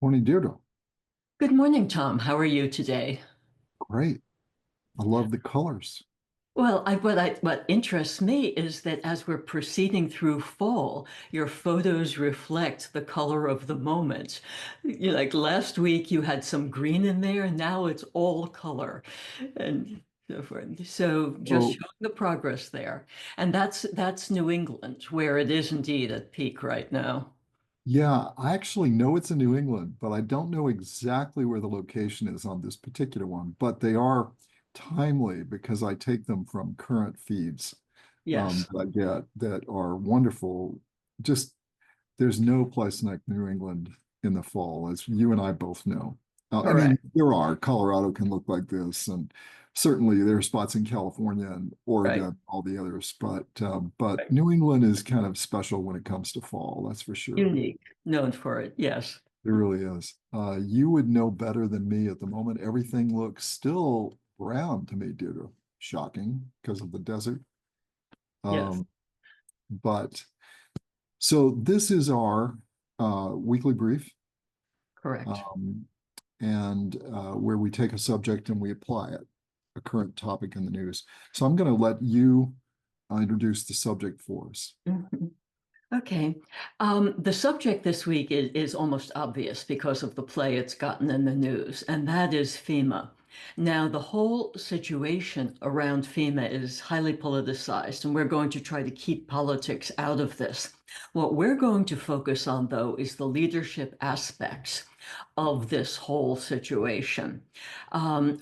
Morning, Deirdre. Good morning, Tom. How are you today? Great. I love the colors. What interests me is that as we're proceeding through fall, your photos reflect the color of the moment. Like last week, you had some green in there, and now it's all color, and so forth. So just Oh, showing the progress there, and that's New England, where it is indeed at peak right now. yeah, I actually know it's in New England, but I don't know exactly where the location is on this particular one. But they are timely because I take them from current feeds Yes, that I get that are wonderful. Just there's no place like New England in the fall, as you and I both know. I mean, correct. there are. Colorado can look like this, and certainly there are spots in California and Right. Oregon, all the others. But Right. New England is kind of special when it comes to fall. That's for sure. Unique, known for it. Yes. It really is. You would know better than me at the moment. Everything looks still brown to me, due to shocking because of the desert. Yes. Um, but so this is our weekly brief. Correct. um, and where we take a subject and we apply it, a current topic in the news. So I'm going to let you introduce the subject for us. Mhm. Okay. The subject this week is almost obvious because of the play it's gotten in the news, and that is FEMA. Now, the whole situation around FEMA is highly politicized, and we're going to try to keep politics out of this. What we're going to focus on, though, is the leadership aspects of this whole situation.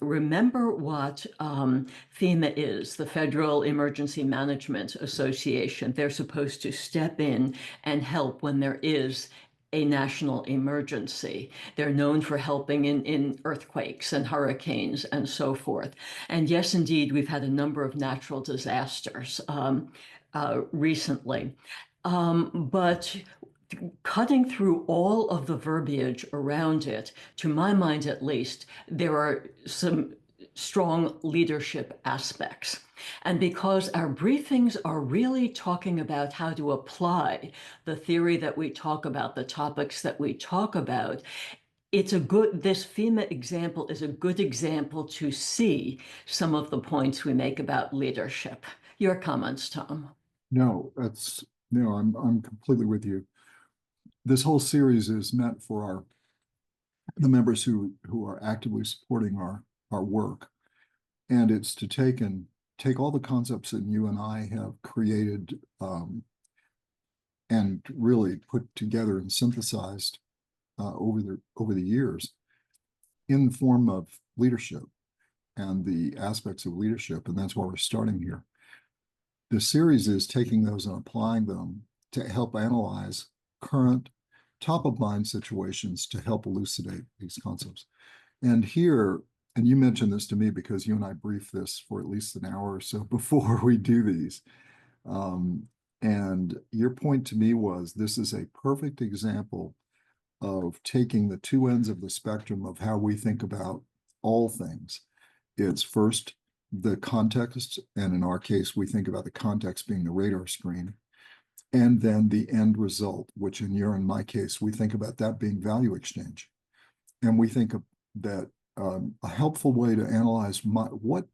Remember what FEMA is, the Federal Emergency Management Association. They're supposed to step in and help when there is a national emergency. They're known for helping in earthquakes and hurricanes and so forth. And yes, indeed, we've had a number of natural disasters recently. But cutting through all of the verbiage around it, to my mind at least, there are some strong leadership aspects. And because our briefings are really talking about how to apply the theory that we talk about, the topics that we talk about, this FEMA example is a good example to see some of the points we make about leadership. Your comments, Tom. No, that's no, I'm completely with you. This whole series is meant for our the members who are actively supporting our work, and it's to take all the concepts that you and I have created and really put together and synthesized over the years in the form of leadership and the aspects of leadership, and that's why we're starting here. The series is taking those and applying them to help analyze current top of mind situations to help elucidate these concepts. And here, and you mentioned this to me because you and I briefed this for at least an hour or so before we do these. Um, and your point to me was this is a perfect example of taking the two ends of the spectrum of how we think about all things. It's first the context, and in our case, we think about the context being the radar screen, and then the end result, which in your and my case, we think about that being value exchange. And we think of that a helpful way to analyze what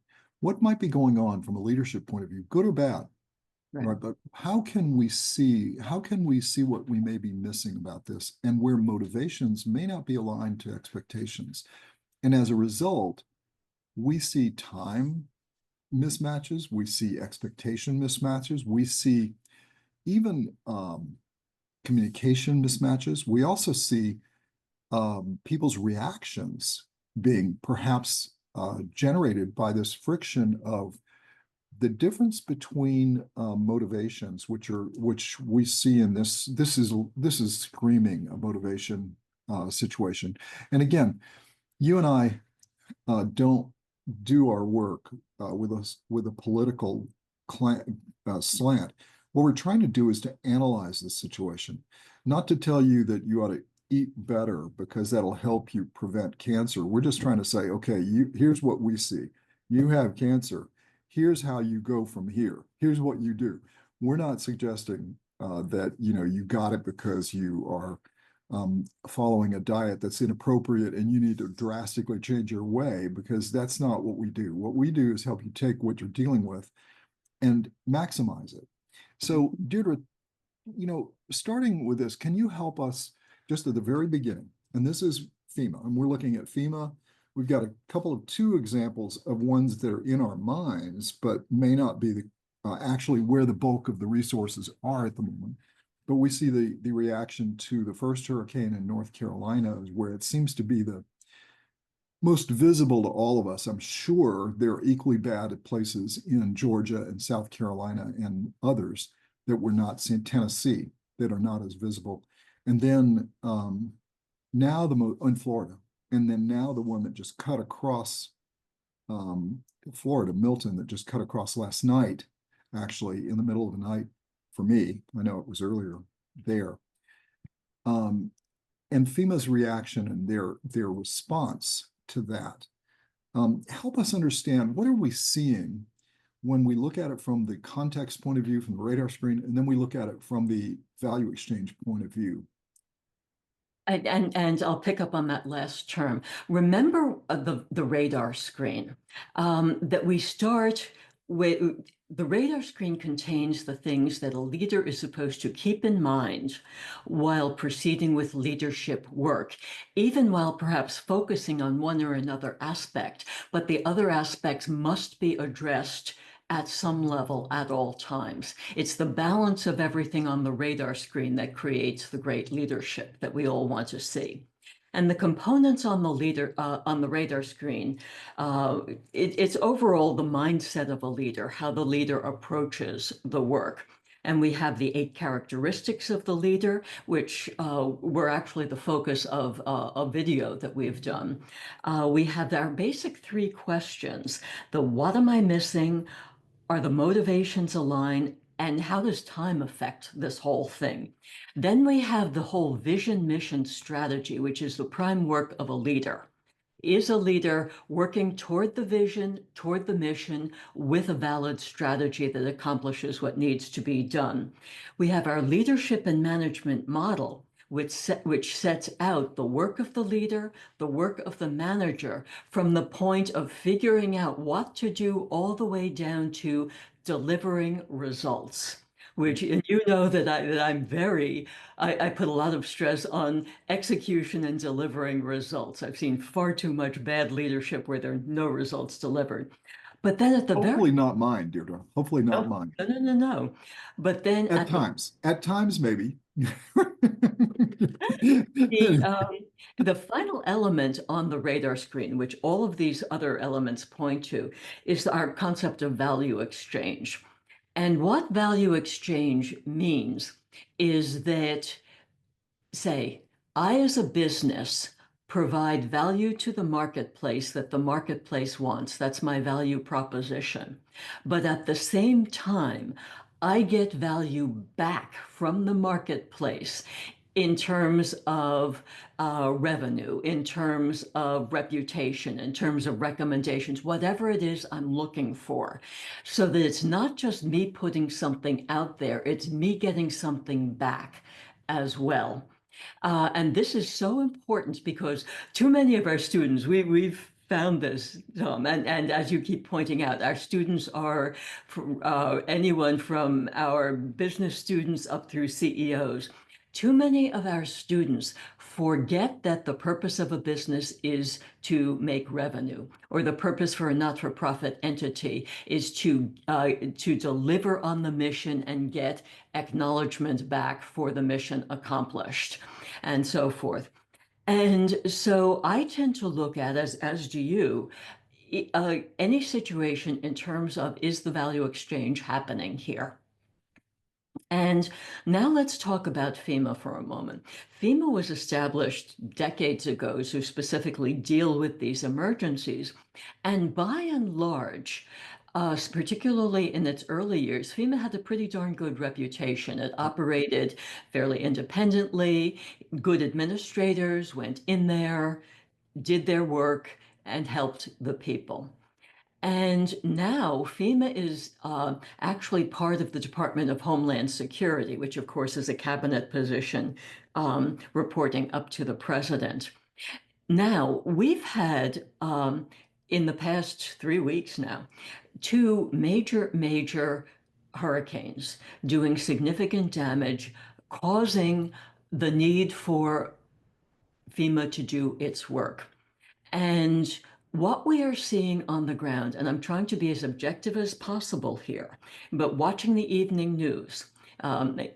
might be going on from a leadership point of view, good or bad, Right. right? But how can we see what we may be missing about this and where motivations may not be aligned to expectations? And as a result, we see time mismatches, we see expectation mismatches, we see even communication mismatches. We also see people's reactions being perhaps generated by this friction of the difference between motivations, which we see in this is screaming a motivation situation. And again, you and I don't do our work with a political slant. What we're trying to do is to analyze the situation, not to tell you that you ought to eat better because that'll help you prevent cancer. We're just trying to say, okay, here's what we see. You have cancer. Here's how you go from here. Here's what you do. We're not suggesting that you got it because you are following a diet that's inappropriate and you need to drastically change your way, because that's not what we do. What we do is help you take what you're dealing with and maximize it. So, Deirdre, starting with this, can you help us just at the very beginning? And this is FEMA, and we're looking at FEMA. We've got a couple of two examples of ones that are in our minds, but may not be actually where the bulk of the resources are at the moment. But we see the reaction to the first hurricane in North Carolina, where it seems to be the most visible to all of us. I'm sure they're equally bad at places in Georgia and South Carolina and others that we're not seeing, Tennessee, that are not as visible. And then now in Florida, and then now the one that just cut across Florida, Milton, that just cut across last night, actually in the middle of the night for me. I know it was earlier there. And FEMA's reaction and their response to that. Help us understand, what are we seeing when we look at it from the context point of view, from the radar screen, and then we look at it from the value exchange point of view? And I'll pick up on that last term. Remember the radar screen, that we start with. The radar screen contains the things that a leader is supposed to keep in mind while proceeding with leadership work, even while perhaps focusing on one or another aspect, but the other aspects must be addressed at some level at all times. It's the balance of everything on the radar screen that creates the great leadership that we all want to see. And the components on the radar screen, it's overall the mindset of a leader, how the leader approaches the work. And we have the 8 characteristics of the leader, which were actually the focus of a video that we've done. We have our basic 3 questions: the what am I missing? Are the motivations aligned? And how does time affect this whole thing? Then we have the whole vision, mission, strategy, which is the prime work of a leader. Is a leader working toward the vision, toward the mission, with a valid strategy that accomplishes what needs to be done? We have our leadership and management model, which sets out the work of the leader, the work of the manager, from the point of figuring out what to do all the way down to delivering results. Which, and you know that I put a lot of stress on execution and delivering results. I've seen far too much bad leadership where there are no results delivered. But then at the Hopefully not mine, Deirdre. Hopefully not mine. No. But then At times, maybe. The final element on the radar screen, which all of these other elements point to, is our concept of value exchange. And what value exchange means is that, say, I as a business provide value to the marketplace that the marketplace wants. That's my value proposition. But at the same time, I get value back from the marketplace in terms of revenue, in terms of reputation, in terms of recommendations, whatever it is I'm looking for. So that it's not just me putting something out there, it's me getting something back as well. And this is so important because too many of our students, we've found this, Tom, and as you keep pointing out, our students are anyone from our business students up through CEOs. Too many of our students forget that the purpose of a business is to make revenue, or the purpose for a not-for-profit entity is to deliver on the mission and get acknowledgement back for the mission accomplished, and so forth. And so I tend to look at, as do you, any situation in terms of, is the value exchange happening here? And now let's talk about FEMA for a moment. FEMA was established decades ago to specifically deal with these emergencies. And by and large, particularly in its early years, FEMA had a pretty darn good reputation. It operated fairly independently. Good administrators went in there, did their work, and helped the people. And now FEMA is actually part of the Department of Homeland Security, which of course is a cabinet position reporting up to the president. Now, we've had in the past 3 weeks now, two major hurricanes doing significant damage, causing the need for FEMA to do its work. And what we are seeing on the ground, and I'm trying to be as objective as possible here, but watching the evening news, I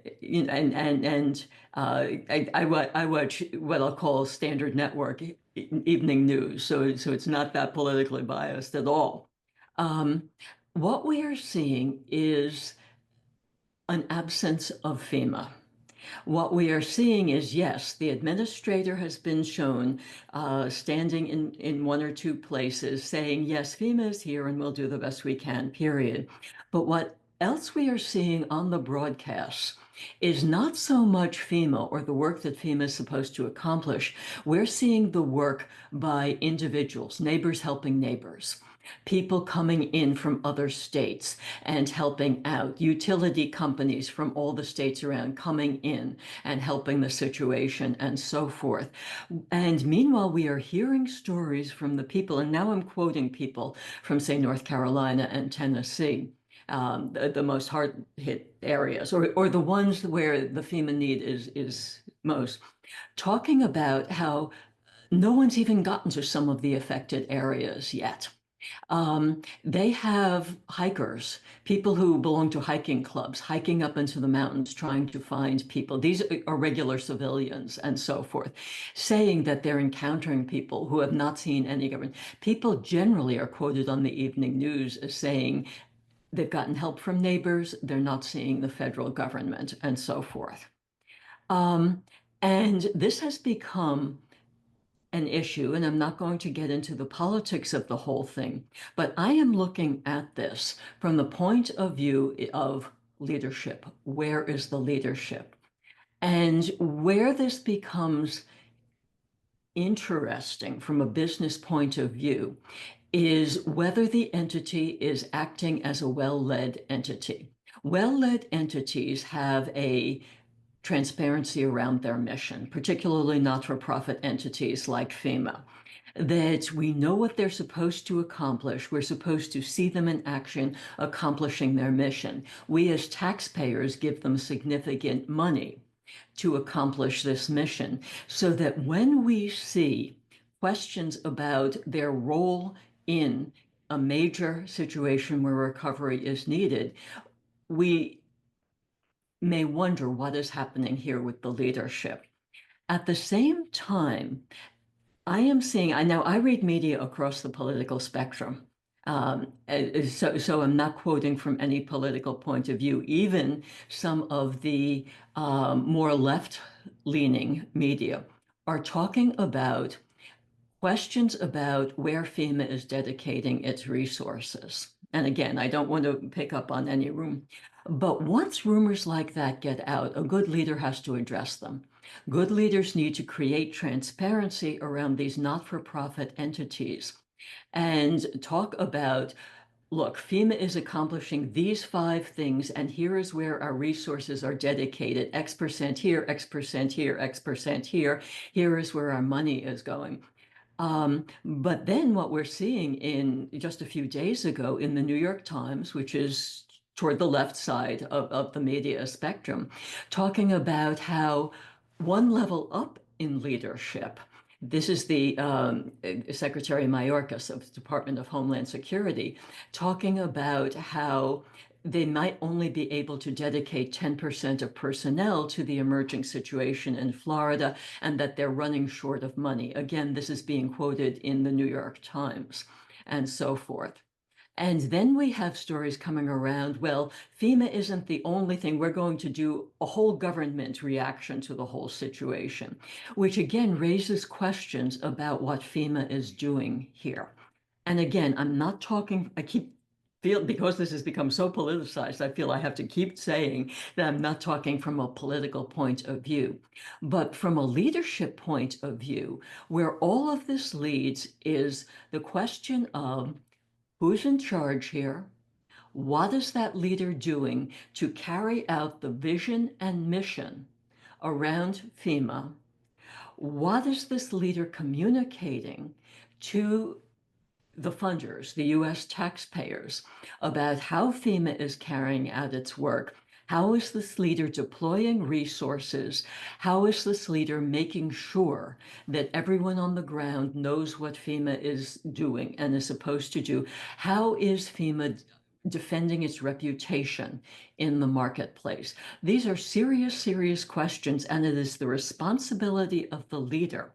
watch what I'll call standard network evening news, so it's not that politically biased at all. Um, what we are seeing is an absence of FEMA. What we are seeing is, yes, the administrator has been shown standing in one or two places saying, yes, FEMA is here and we'll do the best we can, period. But what else we are seeing on the broadcasts is not so much FEMA or the work that FEMA is supposed to accomplish. We're seeing the work by individuals, neighbors helping neighbors, people coming in from other states and helping out, utility companies from all the states around coming in and helping the situation and so forth. And meanwhile, we are hearing stories from the people, and now I'm quoting people from, say, North Carolina and Tennessee, the most hard hit areas, or the ones where the FEMA need is most, talking about how no one's even gotten to some of the affected areas yet. They have hikers, people who belong to hiking clubs, hiking up into the mountains, trying to find people. These are regular civilians and so forth, saying that they're encountering people who have not seen any government. People generally are quoted on the evening news as saying they've gotten help from neighbors, they're not seeing the federal government, and so forth. Um, and this has become an issue, and I'm not going to get into the politics of the whole thing, but I am looking at this from the point of view of leadership. Where is the leadership? And where this becomes interesting from a business point of view is whether the entity is acting as a well-led entity. Well-led entities have a transparency around their mission, particularly not-for-profit entities like FEMA, that we know what they're supposed to accomplish. We're supposed to see them in action accomplishing their mission. We as taxpayers give them significant money to accomplish this mission, so that when we see questions about their role in a major situation where recovery is needed, we may wonder what is happening here with the leadership. At the same time, I am seeing, I read media across the political spectrum. So I'm not quoting from any political point of view. Even some of the more left-leaning media are talking about questions about where FEMA is dedicating its resources. And again, I don't want to pick up on any room, but once rumors like that get out, a good leader has to address them. Good leaders need to create transparency around these not-for-profit entities and talk about, look, FEMA is accomplishing these 5 things, and here is where our resources are dedicated. X% here, X% here, X% here. Here is where our money is going. But then what we're seeing in just a few days ago in the New York Times, which is toward the left side of the media spectrum, talking about how one level up in leadership, this is the Secretary Mayorkas of the Department of Homeland Security, talking about how they might only be able to dedicate 10% of personnel to the emerging situation in Florida, and that they're running short of money. Again, this is being quoted in the New York Times and so forth. And then we have stories coming around, well, FEMA isn't the only thing. We're going to do a whole government reaction to the whole situation, which again raises questions about what FEMA is doing here. And again, I'm not talking, because this has become so politicized, I feel I have to keep saying that I'm not talking from a political point of view, but from a leadership point of view, where all of this leads is the question of Who's in charge here? What is that leader doing to carry out the vision and mission around FEMA? What is this leader communicating to the funders, the US taxpayers, about how FEMA is carrying out its work? How is this leader deploying resources? How is this leader making sure that everyone on the ground knows what FEMA is doing and is supposed to do? How is FEMA defending its reputation in the marketplace? These are serious, serious questions, and it is the responsibility of the leader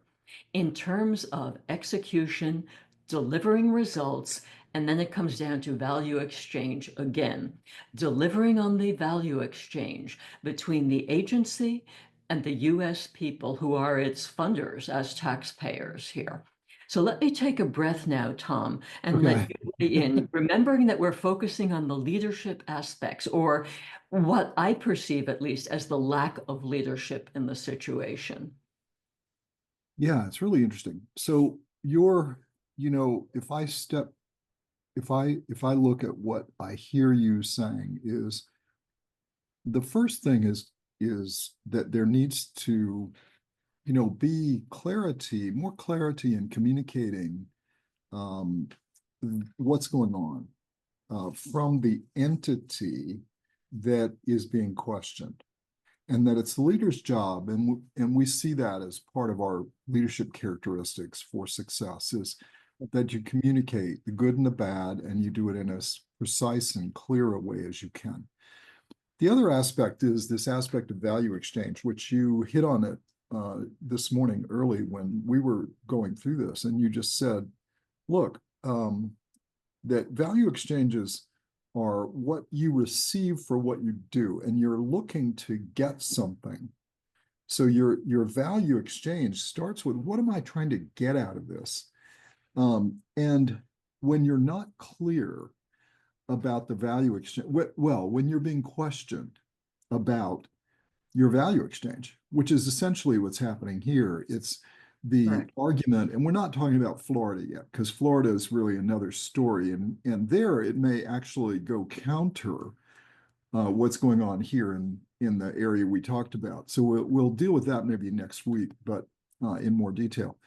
in terms of execution, delivering results, and then it comes down to value exchange again, delivering on the value exchange between the agency and the US people who are its funders as taxpayers here. So let me take a breath now, Tom, and let Okay. you weigh in, remembering that we're focusing on the leadership aspects, or what I perceive at least as the lack of leadership in the situation. Yeah, it's really interesting. So you're, if I look at what I hear you saying is the first thing is that there needs to, be clarity, more clarity in communicating um, what's going on from the entity that is being questioned, and that it's the leader's job, and we see that as part of our leadership characteristics for success, is that you communicate the good and the bad, and you do it in as precise and clear a way as you can. The other aspect is this aspect of value exchange, which you hit on it this morning early when we were going through this, and you just said, look, that value exchanges are what you receive for what you do, and you're looking to get something. So your value exchange starts with, what am I trying to get out of this? And when you're not clear about the value exchange, well, when you're being questioned about your value exchange, which is essentially what's happening here, it's the Right. argument, and we're not talking about Florida yet, because Florida is really another story, and there it may actually go counter what's going on here in the area we talked about. So we'll deal with that maybe next week, but in more detail.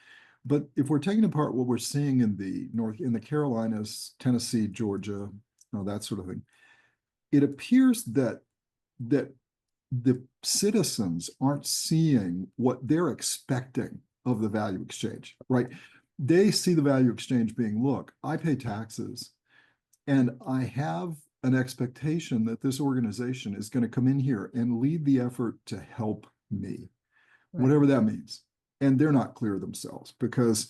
But if we're taking apart what we're seeing in the Carolinas, Tennessee, Georgia, that sort of thing, it appears that the citizens aren't seeing what they're expecting of the value exchange, right? They see the value exchange being, look, I pay taxes, and I have an expectation that this organization is going to come in here and lead the effort to help me, Right. whatever that means. And they're not clear themselves because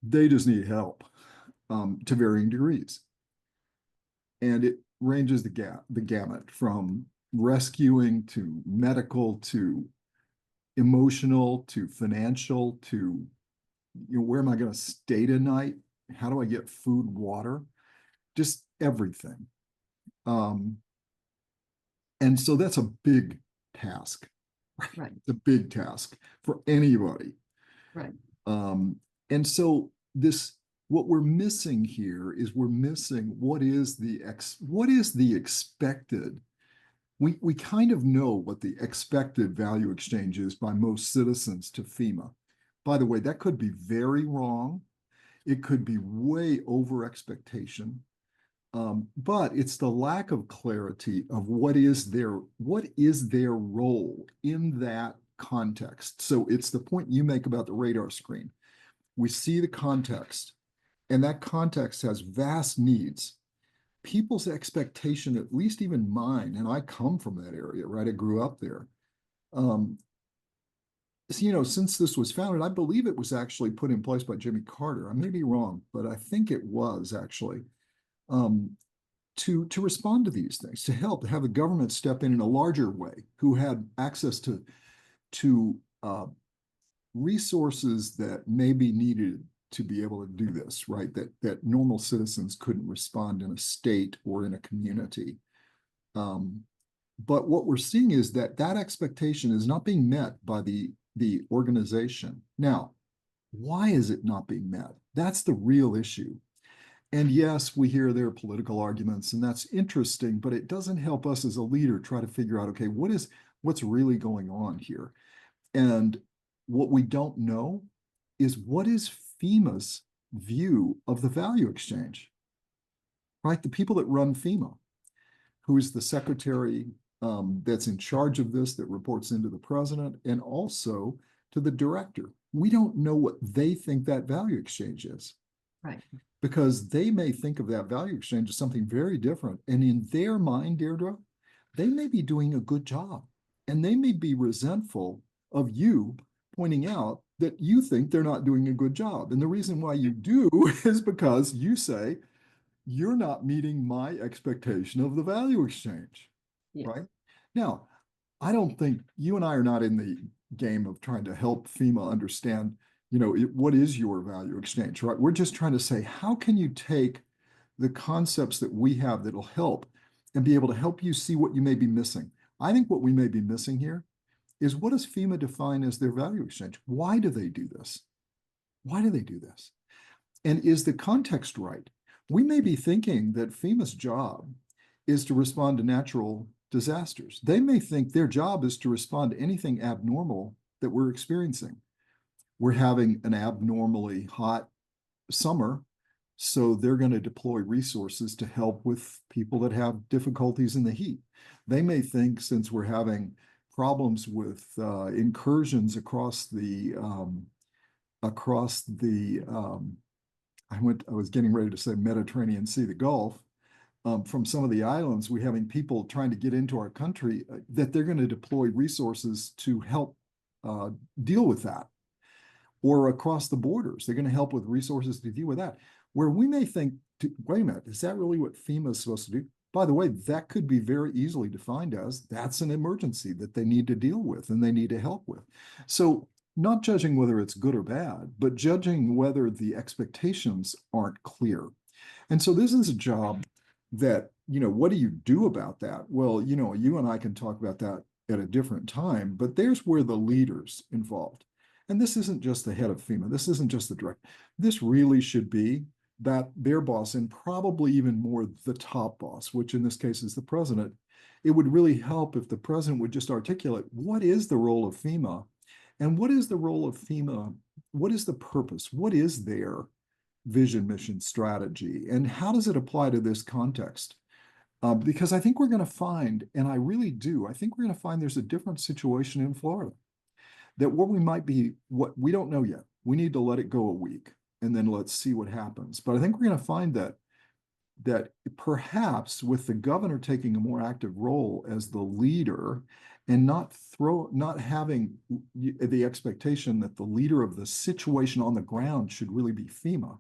they just need help to varying degrees. And it ranges the gamut from rescuing to medical to emotional to financial to, where am I going to stay tonight? How do I get food, water? Just everything. And so that's a big task. Right. It's a big task for anybody. Right. And so what we're missing here is we're missing what is the expected. We kind of know what the expected value exchange is by most citizens to FEMA. By the way, that could be very wrong. It could be way over expectation. But it's the lack of clarity of what is their role in that context. So it's the point you make about the radar screen. We see the context, and that context has vast needs. People's expectation, at least even mine, and I come from that area, right? I grew up there. Since this was founded, I believe it was actually put in place by Jimmy Carter. I may be wrong, but I think it was actually. To respond to these things, to help, to have the government step in a larger way, who had access to resources that may be needed to be able to do this, right? That normal citizens couldn't respond in a state or in a community. But what we're seeing is that expectation is not being met by the organization. Now, why is it not being met? That's the real issue. And yes, we hear their political arguments, and that's interesting, but it doesn't help us as a leader try to figure out, okay, what's really going on here? And what we don't know is what is FEMA's view of the value exchange, right? The people that run FEMA, who is the secretary that's in charge of this, that reports into the president, and also to the director. We don't know what they think that value exchange is. Right. Because they may think of that value exchange as something very different. And in their mind, Deirdre, they may be doing a good job. And they may be resentful of you pointing out that you think they're not doing a good job. And the reason why you do is because you say, you're not meeting my expectation of the value exchange, Yeah. right? Now, I don't think you and I are not in the game of trying to help FEMA understand, what is your value exchange, right? We're just trying to say, how can you take the concepts that we have that'll help and be able to help you see what you may be missing? I think what we may be missing here is, what does FEMA define as their value exchange? Why do they do this? Why do they do this? And is the context right? We may be thinking that FEMA's job is to respond to natural disasters. They may think their job is to respond to anything abnormal that we're experiencing. We're having an abnormally hot summer, so they're going to deploy resources to help with people that have difficulties in the heat. They may think, since we're having problems with incursions across the I was getting ready to say Mediterranean Sea, the Gulf, from some of the islands, we're having people trying to get into our country, that they're going to deploy resources to help deal with that. Or across the borders, they're going to help with resources to deal with that. Where we may think, wait a minute, is that really what FEMA is supposed to do? By the way, that could be very easily defined as, that's an emergency that they need to deal with and they need to help with. So not judging whether it's good or bad, but judging whether the expectations aren't clear. And so this is a job that, what do you do about that? Well, you and I can talk about that at a different time, but there's where the leaders involved. And this isn't just the head of FEMA. This isn't just the director. This really should be that their boss, and probably even more the top boss, which in this case is the president. It would really help if the president would just articulate, what is the role of FEMA? And what is the role of FEMA? What is the purpose? What is their vision, mission, strategy? And how does it apply to this context? Because I think we're going to find, and I really do, I think we're going to find there's a different situation in Florida. That what we don't know yet. We need to let it go a week and then let's see what happens. But I think we're going to find that perhaps with the governor taking a more active role as the leader, and not having the expectation that the leader of the situation on the ground should really be FEMA,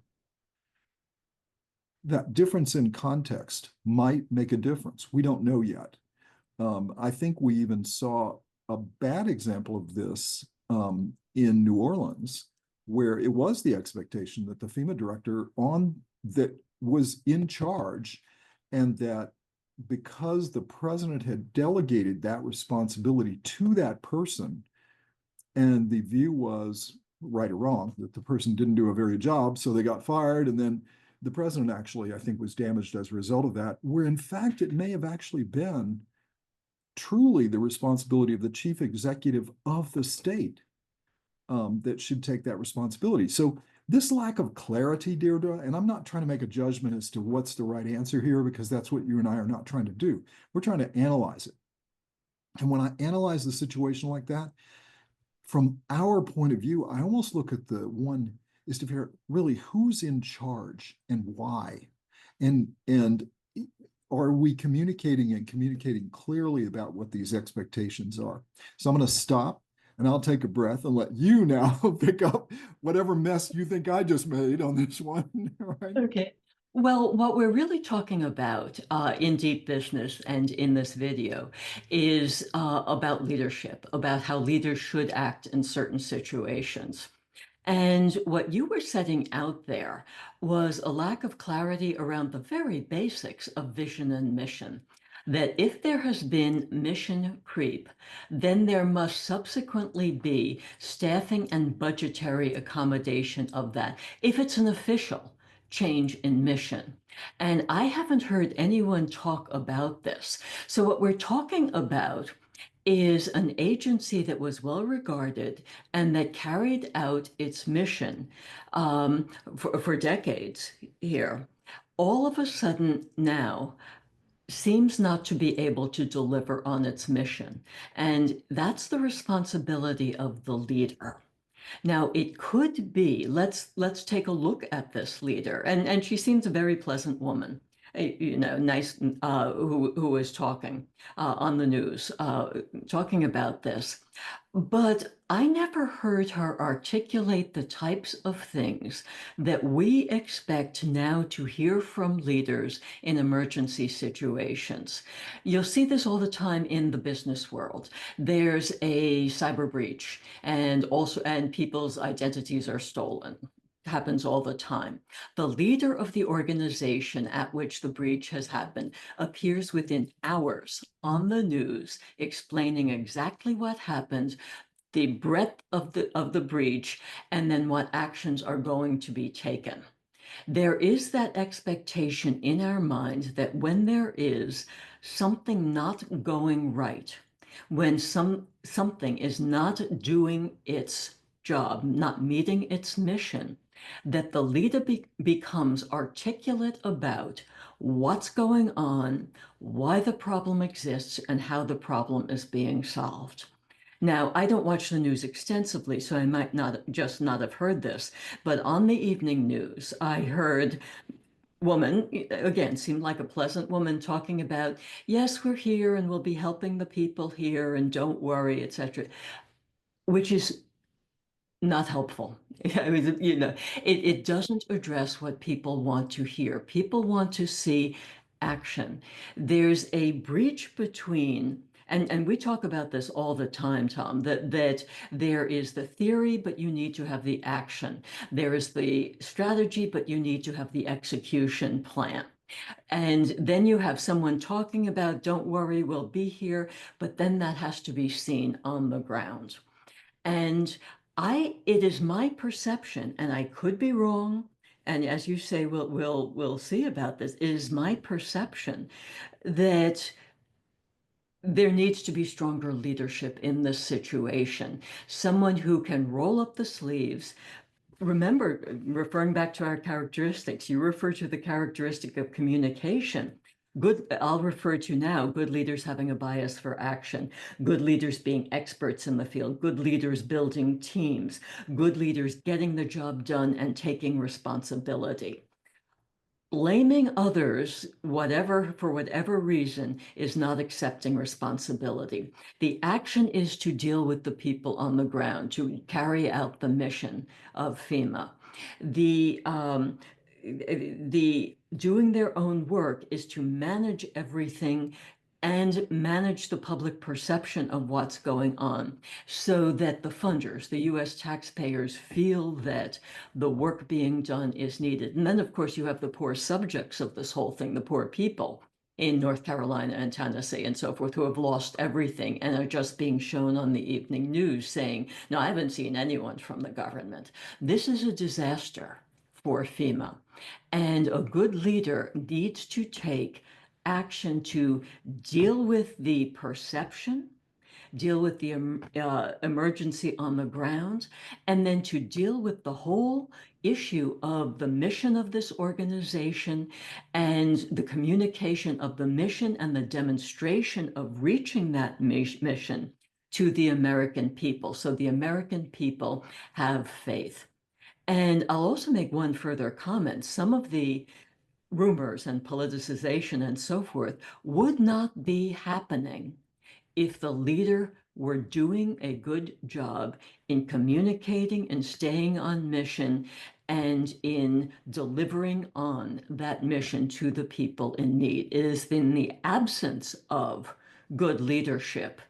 that difference in context might make a difference. We don't know yet. I think we even saw a bad example of this in New Orleans, where it was the expectation that the FEMA director that was in charge, and that because the president had delegated that responsibility to that person, and the view was, right or wrong, that the person didn't do a very good job, so they got fired, and then the president actually, I think, was damaged as a result of that, where in fact it may have actually been truly the responsibility of the chief executive of the state that should take that responsibility. So this lack of clarity, Deirdre, and I'm not trying to make a judgment as to what's the right answer here, because that's what you and I are not trying to do. We're trying to analyze it. And when I analyze the situation like that, from our point of view, I almost look at the one is to figure really who's in charge and why. And are we communicating clearly about what these expectations are? So I'm going to stop and I'll take a breath and let you now pick up whatever mess you think I just made on this one. Right? Okay. Well, what we're really talking about in Deep Business and in this video is about leadership, about how leaders should act in certain situations. And what you were setting out there was a lack of clarity around the very basics of vision and mission. That if there has been mission creep, then there must subsequently be staffing and budgetary accommodation of that. If it's an official change in mission. And I haven't heard anyone talk about this. So what we're talking about is an agency that was well regarded and that carried out its mission for decades here. All of a sudden now seems not to be able to deliver on its mission. And that's the responsibility of the leader. Now, it could be, let's take a look at this leader. And she seems a very pleasant woman, nice, who was talking on the news, talking about this. But I never heard her articulate the types of things that we expect now to hear from leaders in emergency situations. You'll see this all the time in the business world. There's a cyber breach, and people's identities are stolen. Happens all the time. The leader of the organization at which the breach has happened appears within hours on the news explaining exactly what happened, the breadth of the breach, and then what actions are going to be taken. There is that expectation in our mind that when there is something not going right, when something is not doing its job, not meeting its mission, that the leader becomes articulate about what's going on, why the problem exists, and how the problem is being solved. Now, I don't watch the news extensively, so I might not have heard this, but on the evening news, I heard woman, again, seemed like a pleasant woman talking about, yes, we're here and we'll be helping the people here and don't worry, etc., which is not helpful. I mean, it doesn't address what people want to hear. People want to see action. There's a breach between, and we talk about this all the time, Tom, that there is the theory, but you need to have the action. There is the strategy, but you need to have the execution plan. And then you have someone talking about, don't worry, we'll be here, but then that has to be seen on the ground. And it is my perception, and I could be wrong, and as you say, we'll see about this. It is my perception that there needs to be stronger leadership in this situation. Someone who can roll up the sleeves. Remember, referring back to our characteristics, you refer to the characteristic of communication. I'll refer to now good leaders having a bias for action, good leaders being experts in the field, good leaders building teams, good leaders getting the job done and taking responsibility. Blaming others, for whatever reason, is not accepting responsibility. The action is to deal with the people on the ground, to carry out the mission of FEMA. The doing their own work is to manage everything and manage the public perception of what's going on so that the funders, the US taxpayers, feel that the work being done is needed. And then, of course, you have the poor subjects of this whole thing, the poor people in North Carolina and Tennessee and so forth, who have lost everything and are just being shown on the evening news saying, no, I haven't seen anyone from the government. This is a disaster for FEMA. And a good leader needs to take action to deal with the perception, deal with the emergency on the ground, and then to deal with the whole issue of the mission of this organization and the communication of the mission and the demonstration of reaching that mission to the American people, so the American people have faith. And I'll also make one further comment. Some of the rumors and politicization and so forth would not be happening if the leader were doing a good job in communicating and staying on mission and in delivering on that mission to the people in need. It is in the absence of good leadership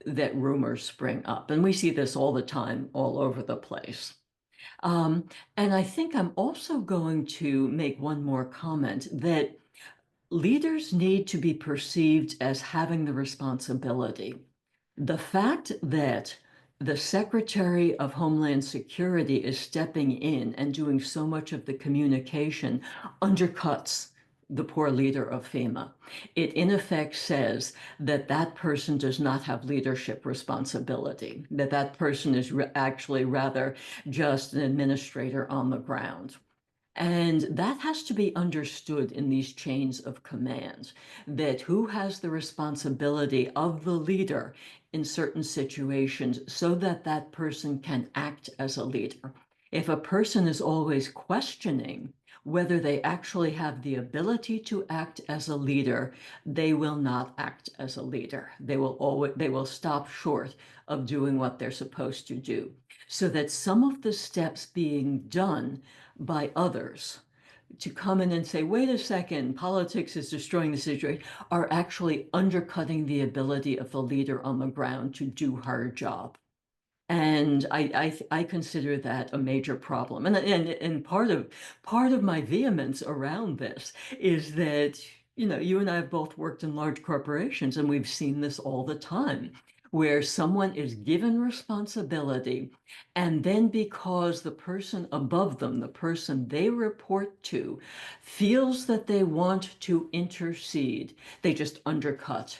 that rumors spring up. And we see this all the time, all over the place. And I think I'm also going to make one more comment that leaders need to be perceived as having the responsibility. The fact that the Secretary of Homeland Security is stepping in and doing so much of the communication undercuts the poor leader of FEMA. It in effect says that that person does not have leadership responsibility, that that person is actually rather just an administrator on the ground. And that has to be understood in these chains of command, that who has the responsibility of the leader in certain situations so that that person can act as a leader. If a person is always questioning whether they actually have the ability to act as a leader, they will not act as a leader. They will stop short of doing what they're supposed to do. So that some of the steps being done by others to come in and say, wait a second, politics is destroying the situation, are actually undercutting the ability of the leader on the ground to do her job. And I consider that a major problem. And part of my vehemence around this is that, you know, you and I have both worked in large corporations, and we've seen this all the time, where someone is given responsibility, and then because the person above them, the person they report to, feels that they want to intercede, they just undercut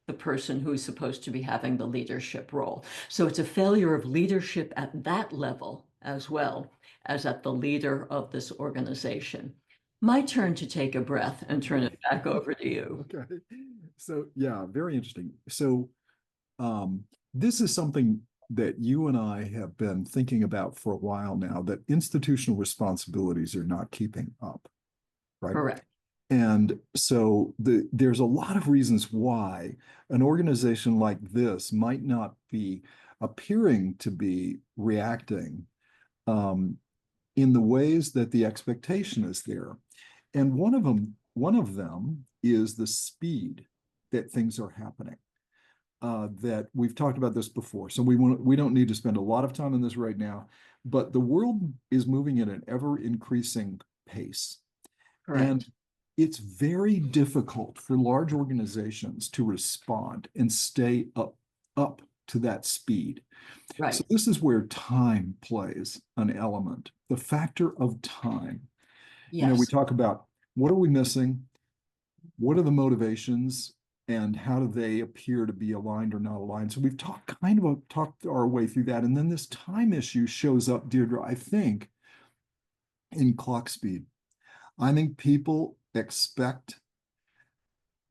the person who's supposed to be having the leadership role. So it's a failure of leadership at that level as well as at the leader of this organization. My turn to take a breath and turn it back over to you. Okay. So yeah, very interesting. So this is something that you and I have been thinking about for a while now, that institutional responsibilities are not keeping up, right? Correct. And so there's a lot of reasons why an organization like this might not be appearing to be reacting in the ways that the expectation is there. And one of them is the speed that things are happening. That we've talked about this before, so we don't need to spend a lot of time on this right now. But the world is moving at an ever increasing pace, and Correct. it's very difficult for large organizations to respond and stay up to that speed. Right. So this is where time plays an element, the factor of time. You know, we Yes. talk about what are we missing, what are the motivations, and how do they appear to be aligned or not aligned. So we've talked our way through that, and then this time issue shows up, Deirdre, I think, in clock speed. I think people expect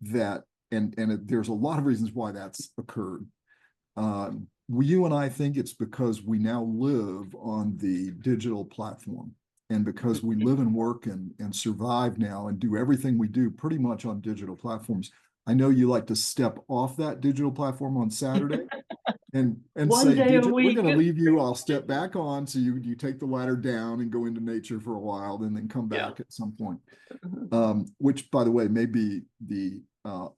that, and there's a lot of reasons why that's occurred. You and I think it's because we now live on the digital platform, and because we live and work and survive now and do everything we do pretty much on digital platforms. I know you like to step off that digital platform on Saturday and One say, day a we're week. going to leave you. I'll step back on. So you take the ladder down and go into nature for a while, and then come Yeah. back at some point. Which, by the way, may be the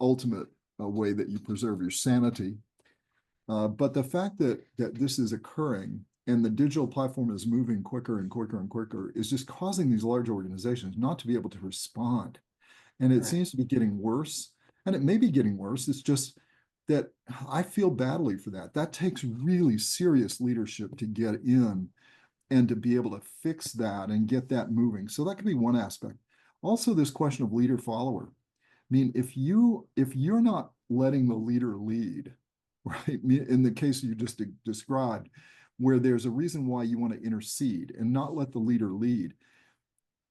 ultimate way that you preserve your sanity. But the fact that this is occurring and the digital platform is moving quicker and quicker and quicker is just causing these large organizations not to be able to respond. And it seems to be getting worse. And it may be getting worse. It's just that I feel badly for that. That takes really serious leadership to get in and to be able to fix that and get that moving. So that could be one aspect. Also, this question of leader follower. I mean, if you're not letting the leader lead, right? In the case you just described, where there's a reason why you want to intercede and not let the leader lead,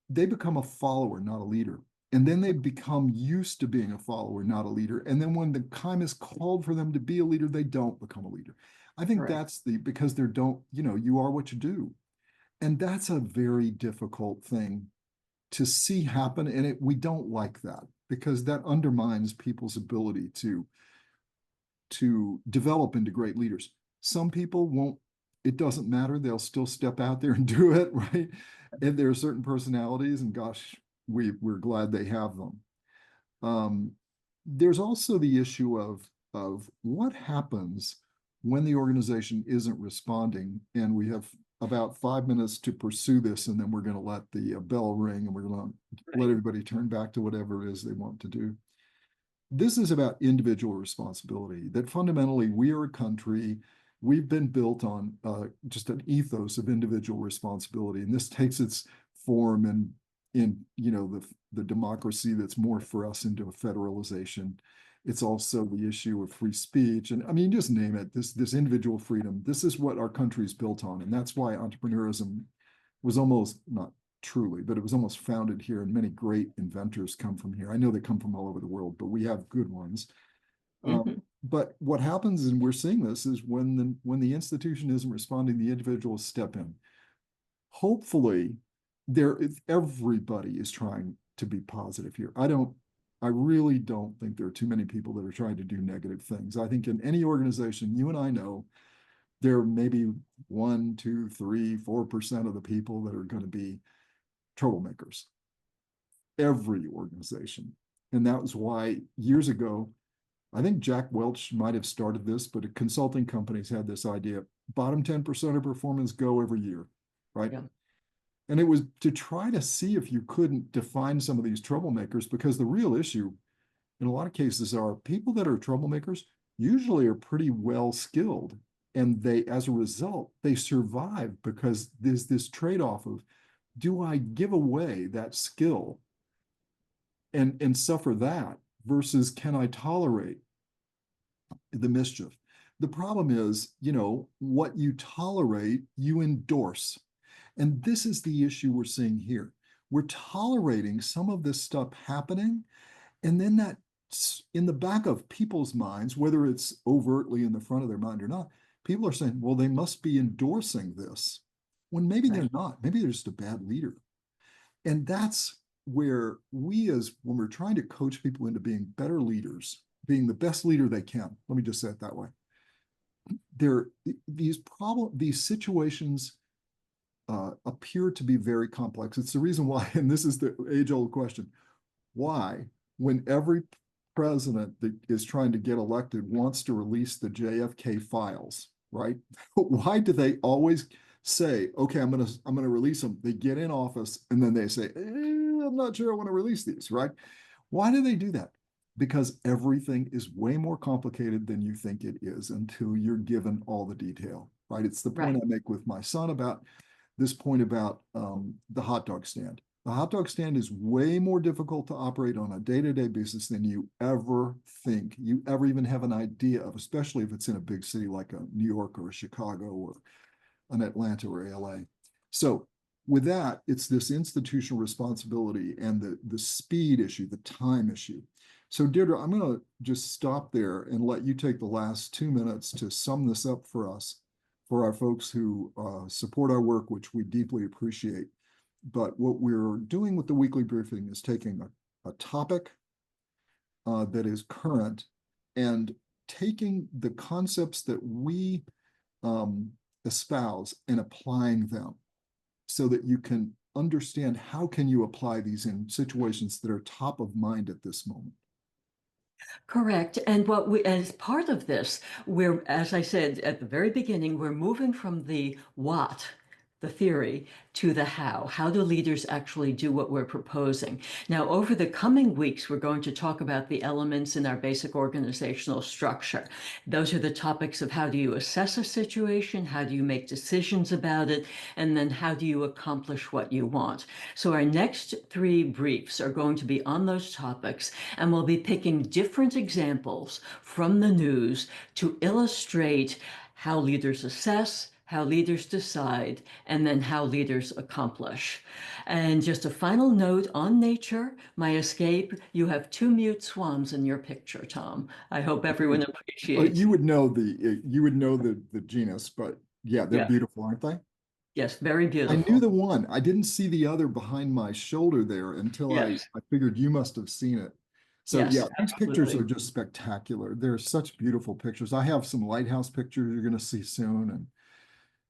they become a follower, not a leader. And then they become used to being a follower, not a leader. And then when the time is called for them to be a leader, they don't become a leader. I think Correct. that's because they don't, you are what you do. And that's a very difficult thing to see happen. And we don't like that, because that undermines people's ability to develop into great leaders. Some people won't, it doesn't matter. They'll still step out there and do it, right? And there are certain personalities, and gosh, we're glad they have them. There's also the issue of what happens when the organization isn't responding. And we have about 5 minutes to pursue this, and then we're going to let the bell ring, and we're going to let everybody turn back to whatever it is they want to do. This is about individual responsibility, that fundamentally we are a country we've been built on just an ethos of individual responsibility, and this takes its form in the democracy that's morphed for us into a federalization. It's also the issue of free speech, and I mean, just name it. This individual freedom. This is what our country is built on, and that's why entrepreneurism was almost not truly, but it was almost founded here, and many great inventors come from here. I know they come from all over the world, but we have good ones. Mhm. But what happens, and we're seeing this, is when the institution isn't responding, the individuals step in. Hopefully, everybody is trying to be positive here. I really don't think there are too many people that are trying to do negative things. I think in any organization, you and I know, there may be 1, 2, 3, 4% of the people that are going to be troublemakers. Every organization. And that was why years ago, I think Jack Welch might have started this, but consulting companies had this idea: bottom 10% of performance go every year, right? Yeah. And it was to try to see if you couldn't define some of these troublemakers, because the real issue in a lot of cases are people that are troublemakers usually are pretty well skilled. And they, as a result, they survive because there's this trade-off of, do I give away that skill and suffer that, versus can I tolerate the mischief? The problem is, what you tolerate, you endorse. And this is the issue we're seeing here. We're tolerating some of this stuff happening, and then that's in the back of people's minds, whether it's overtly in the front of their mind or not. People are saying, well, they must be endorsing this, when maybe Right. they're not. Maybe they're just a bad leader. And that's where when we're trying to coach people into being better leaders, being the best leader they can, let me just say it that way. These situations appear to be very complex. It's the reason why, and this is the age-old question: why, when every president that is trying to get elected wants to release the JFK files, right? Why do they always say, okay, I'm gonna release them? They get in office and then they say, I'm not sure I want to release these, right? Why do they do that? Because everything is way more complicated than you think it is until you're given all the detail, right? It's the point Right. I make with my son about this point about the hot dog stand. The hot dog stand is way more difficult to operate on a day-to-day basis than you ever think, you ever even have an idea of, especially if it's in a big city like a New York or a Chicago or an Atlanta or LA. So with that, it's this institutional responsibility and the speed issue, the time issue. So Deirdre, I'm going to just stop there and let you take the last 2 minutes to sum this up for us, for our folks who support our work, which we deeply appreciate. But what we're doing with the weekly briefing is taking a topic that is current and taking the concepts that we espouse and applying them, so that you can understand how can you apply these in situations that are top of mind at this moment. Correct. And as part of this, as I said at the very beginning, we're moving from the what, the theory, to the how. How do leaders actually do what we're proposing? Now, over the coming weeks, we're going to talk about the elements in our basic organizational structure. Those are the topics of how do you assess a situation? How do you make decisions about it? And then how do you accomplish what you want? So our next 3 briefs are going to be on those topics, and we'll be picking different examples from the news to illustrate how leaders assess, how leaders decide, and then how leaders accomplish. And just a final note on nature, my escape, you have 2 mute swans in your picture, Tom. I hope everyone appreciates. You would know the genus, but yeah, they're Yeah, beautiful, aren't they? yes, very I knew beautiful. the one. I didn't see the other behind my shoulder there until Yes, I figured you must have seen it. So yes, yeah, these pictures are absolutely. just spectacular. They're such beautiful pictures. I have some lighthouse pictures you're going to see soon, and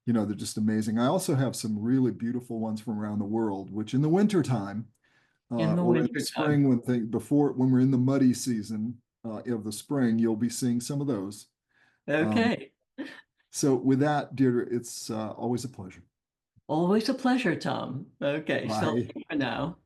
they're just amazing. I also have some really beautiful ones from around the world, which in the wintertime, In the or in the wintertime. spring when we're in the muddy season of the spring, you'll be seeing some of those. Um, Okay. so with that, Deirdre, it's always a pleasure. Always a pleasure, Tom. Okay, so Bye. for now.